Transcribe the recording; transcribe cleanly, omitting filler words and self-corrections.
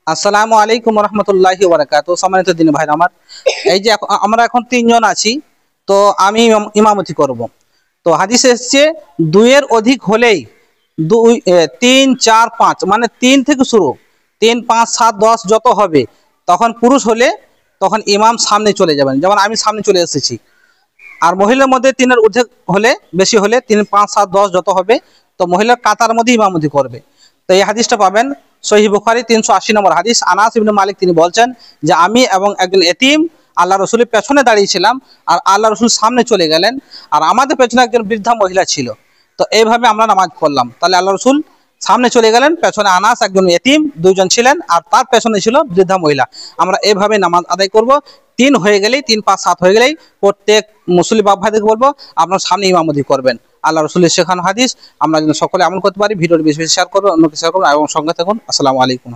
আসসালামু আলাইকুম রহমতুল্লাহি ওয়া বারাকাতুহু। সম্মানিত দিনী ভাই আমার, এই যে আমরা এখন তিনজন আছি, তো আমি ইমামতি করব। তো হাদিসে এসছে দুইয়ের অধিক হলেই দুই, তিন, চার, পাঁচ, মানে তিন থেকে শুরু, 3, 5, 7, 10 যত হবে, তখন পুরুষ হলে তখন ইমাম সামনে চলে যাবেন, যেমন আমি সামনে চলে এসেছি। আর মহিলার মধ্যে 3-এর ঊর্ধ্বে হলে, বেশি হলে 3, 5, 7, 10 যত হবে, তো মহিলার কাতার মধ্যে ইমামতি করবে। তো এই হাদিসটা পাবেন সহিহ বুখারী 380 নম্বর হাদিস। আনাস ইবনে মালিক তিনি বলছেন যে আমি এবং একজন এতিম আল্লাহ রসুলের পেছনে দাঁড়িয়েছিলাম, আর আল্লাহ রসুল সামনে চলে গেলেন, আর আমাদের পেছনে একজন বৃদ্ধা মহিলা ছিল। তো এইভাবে আমরা নামাজ পড়লাম। তাহলে আল্লাহ রসুল সামনে চলে গেলেন, পেছনে আনাস একজন এতিম দুইজন ছিলেন, আর তার পেছনে ছিল বৃদ্ধা মহিলা। আমরা এইভাবে নামাজ আদায় করব। 3 হয়ে গেলেই, 3, 5, 7 হয়ে গেলেই প্রত্যেক মুসলিম বাপ ভাইদেরকে বলবো আপনার সামনে ইমামতি করবেন। আল্লাহ রসুলের শেখানো হাদিস আমরা যেন সকলে আমল করতে পারি। ভিডিওটি বেশি বেশি শেয়ার করবেন, অন্যকে শেয়ার করবেন এবং সঙ্গে থাকুন। আসসালামু আলাইকুম।